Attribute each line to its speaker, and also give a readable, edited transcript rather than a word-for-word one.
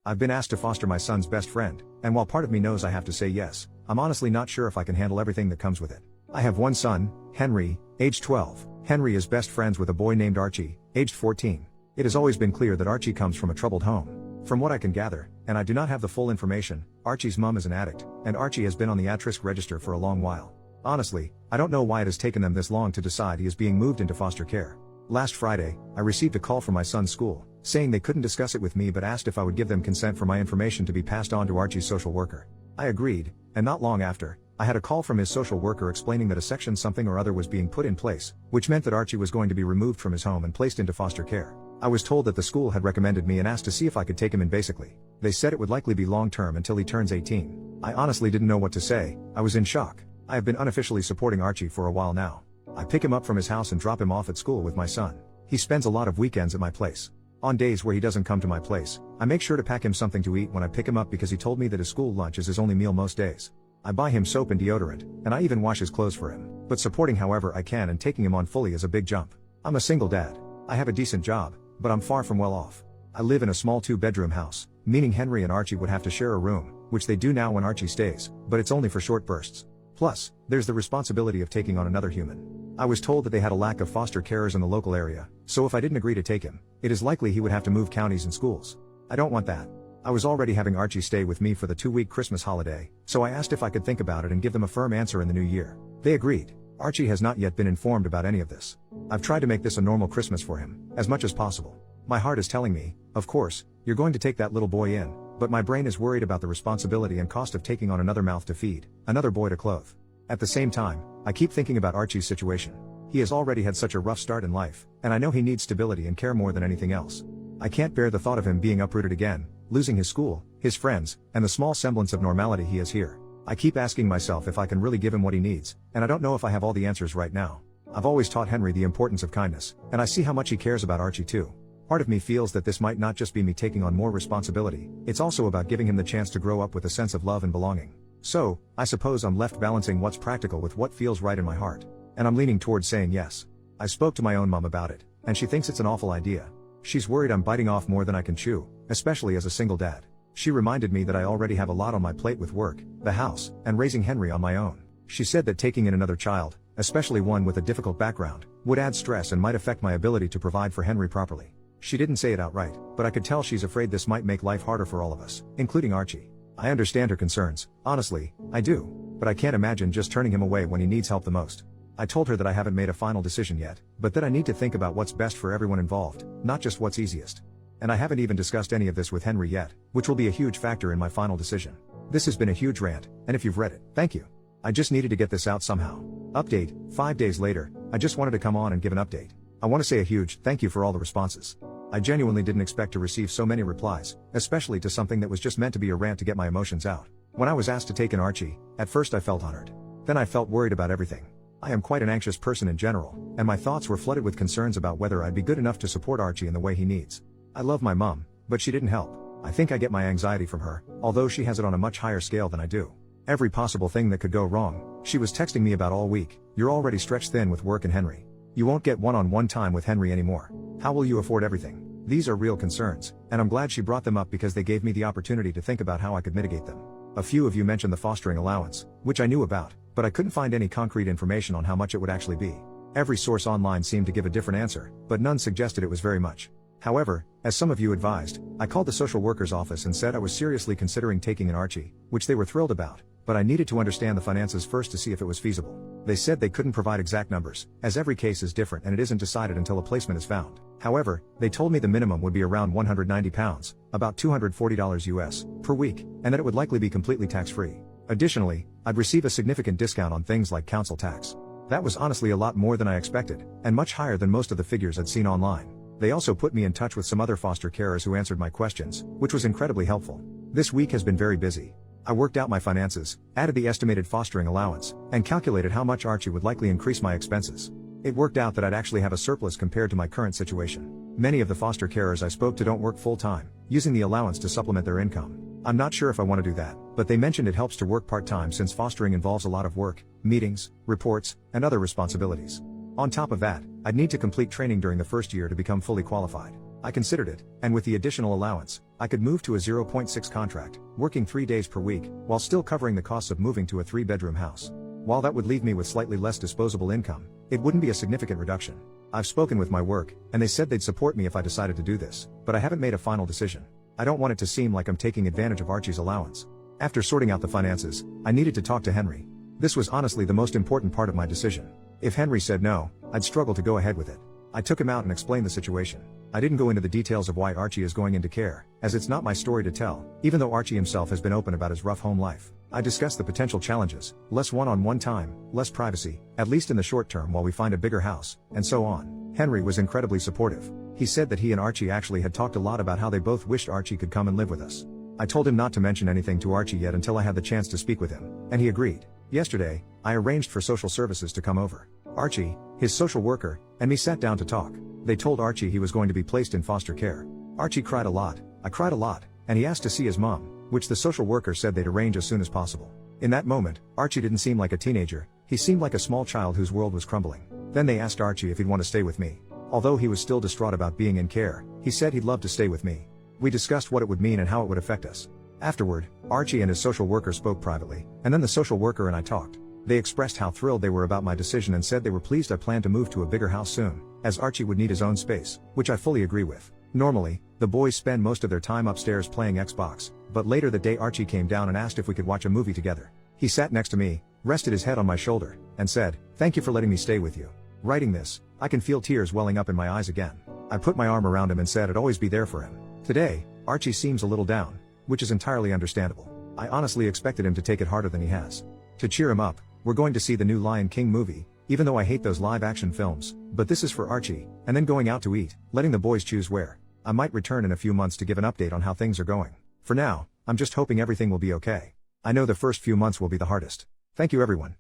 Speaker 1: I've been asked to foster my son's best friend, and while part of me knows I have to say yes, I'm honestly not sure if I can handle everything that comes with it. I have one son, Henry, aged 12. Henry is best friends with a boy named Archie, aged 14. It has always been clear that Archie comes from a troubled home. From what I can gather, and I do not have the full information, Archie's mom is an addict, and Archie has been on the at-risk register for a long while. Honestly, I don't know why it has taken them this long to decide he is being moved into foster care. Last Friday, I received a call from my son's school, saying they couldn't discuss it with me but asked if I would give them consent for my information to be passed on to Archie's social worker. I agreed, and not long after, I had a call from his social worker explaining that a section something or other was being put in place, which meant that Archie was going to be removed from his home and placed into foster care. I was told that the school had recommended me and asked to see if I could take him in basically. They said it would likely be long-term until he turns 18. I honestly didn't know what to say, I was in shock. I have been unofficially supporting Archie for a while now. I pick him up from his house and drop him off at school with my son. He spends a lot of weekends at my place. On days where he doesn't come to my place, I make sure to pack him something to eat when I pick him up because he told me that his school lunch is his only meal most days. I buy him soap and deodorant, and I even wash his clothes for him. But supporting however I can and taking him on fully is a big jump. I'm a single dad. I have a decent job, but I'm far from well off. I live in a small 2-bedroom house, meaning Henry and Archie would have to share a room, which they do now when Archie stays, but it's only for short bursts. Plus, there's the responsibility of taking on another human. I was told that they had a lack of foster carers in the local area, so if I didn't agree to take him, it is likely he would have to move counties and schools. I don't want that. I was already having Archie stay with me for the 2-week Christmas holiday, so I asked if I could think about it and give them a firm answer in the new year. They agreed. Archie has not yet been informed about any of this. I've tried to make this a normal Christmas for him, as much as possible. My heart is telling me, of course, you're going to take that little boy in, but my brain is worried about the responsibility and cost of taking on another mouth to feed, another boy to clothe. At the same time, I keep thinking about Archie's situation. He has already had such a rough start in life, and I know he needs stability and care more than anything else. I can't bear the thought of him being uprooted again, losing his school, his friends, and the small semblance of normality he has here. I keep asking myself if I can really give him what he needs, and I don't know if I have all the answers right now. I've always taught Henry the importance of kindness, and I see how much he cares about Archie too. Part of me feels that this might not just be me taking on more responsibility, it's also about giving him the chance to grow up with a sense of love and belonging. So, I suppose I'm left balancing what's practical with what feels right in my heart. And I'm leaning towards saying yes. I spoke to my own mom about it, and she thinks it's an awful idea. She's worried I'm biting off more than I can chew, especially as a single dad. She reminded me that I already have a lot on my plate with work, the house, and raising Henry on my own. She said that taking in another child, especially one with a difficult background, would add stress and might affect my ability to provide for Henry properly. She didn't say it outright, but I could tell she's afraid this might make life harder for all of us, including Archie. I understand her concerns, honestly, I do, but I can't imagine just turning him away when he needs help the most. I told her that I haven't made a final decision yet, but that I need to think about what's best for everyone involved, not just what's easiest. And I haven't even discussed any of this with Henry yet, which will be a huge factor in my final decision. This has been a huge rant, and if you've read it, thank you. I just needed to get this out somehow. Update, 5 days later, I just wanted to come on and give an update. I want to say a huge thank you for all the responses. I genuinely didn't expect to receive so many replies, especially to something that was just meant to be a rant to get my emotions out. When I was asked to take in Archie, at first I felt honored. Then I felt worried about everything. I am quite an anxious person in general, and my thoughts were flooded with concerns about whether I'd be good enough to support Archie in the way he needs. I love my mom, but she didn't help. I think I get my anxiety from her, although she has it on a much higher scale than I do. Every possible thing that could go wrong, she was texting me about all week. You're already stretched thin with work and Henry. You won't get one-on-one time with Henry anymore. How will you afford everything? These are real concerns, and I'm glad she brought them up because they gave me the opportunity to think about how I could mitigate them. A few of you mentioned the fostering allowance, which I knew about, but I couldn't find any concrete information on how much it would actually be. Every source online seemed to give a different answer, but none suggested it was very much. However, as some of you advised, I called the social worker's office and said I was seriously considering taking in Archie, which they were thrilled about, but I needed to understand the finances first to see if it was feasible. They said they couldn't provide exact numbers, as every case is different and it isn't decided until a placement is found. However, they told me the minimum would be around £190, about $240 US, per week, and that it would likely be completely tax-free. Additionally, I'd receive a significant discount on things like council tax. That was honestly a lot more than I expected, and much higher than most of the figures I'd seen online. They also put me in touch with some other foster carers who answered my questions, which was incredibly helpful. This week has been very busy. I worked out my finances, added the estimated fostering allowance, and calculated how much Archie would likely increase my expenses. It worked out that I'd actually have a surplus compared to my current situation. Many of the foster carers I spoke to don't work full-time, using the allowance to supplement their income. I'm not sure if I want to do that, but they mentioned it helps to work part-time since fostering involves a lot of work, meetings, reports, and other responsibilities. On top of that, I'd need to complete training during the first year to become fully qualified. I considered it, and with the additional allowance, I could move to a 0.6 contract, working 3 days per week, while still covering the costs of moving to a 3-bedroom house. While that would leave me with slightly less disposable income, it wouldn't be a significant reduction. I've spoken with my work, and they said they'd support me if I decided to do this, but I haven't made a final decision. I don't want it to seem like I'm taking advantage of Archie's allowance. After sorting out the finances, I needed to talk to Henry. This was honestly the most important part of my decision. If Henry said no, I'd struggle to go ahead with it. I took him out and explained the situation. I didn't go into the details of why Archie is going into care, as it's not my story to tell, even though Archie himself has been open about his rough home life. I discussed the potential challenges, less one-on-one time, less privacy, at least in the short term while we find a bigger house, and so on. Henry was incredibly supportive. He said that he and Archie actually had talked a lot about how they both wished Archie could come and live with us. I told him not to mention anything to Archie yet until I had the chance to speak with him, and he agreed. Yesterday, I arranged for social services to come over. Archie, his social worker, and me sat down to talk. They told Archie he was going to be placed in foster care. Archie cried a lot, I cried a lot, and he asked to see his mom, which the social worker said they'd arrange as soon as possible. In that moment, Archie didn't seem like a teenager, he seemed like a small child whose world was crumbling. Then they asked Archie if he'd want to stay with me. Although he was still distraught about being in care, he said he'd love to stay with me. We discussed what it would mean and how it would affect us. Afterward, Archie and his social worker spoke privately, and then the social worker and I talked. They expressed how thrilled they were about my decision and said they were pleased I planned to move to a bigger house soon, as Archie would need his own space, which I fully agree with. Normally, the boys spend most of their time upstairs playing Xbox, but later that day Archie came down and asked if we could watch a movie together. He sat next to me, rested his head on my shoulder, and said, "Thank you for letting me stay with you." Writing this, I can feel tears welling up in my eyes again. I put my arm around him and said I'd always be there for him. Today, Archie seems a little down, which is entirely understandable. I honestly expected him to take it harder than he has. To cheer him up, we're going to see the new Lion King movie, even though I hate those live-action films, but this is for Archie, and then going out to eat, letting the boys choose where. I might return in a few months to give an update on how things are going. For now, I'm just hoping everything will be okay. I know the first few months will be the hardest. Thank you everyone.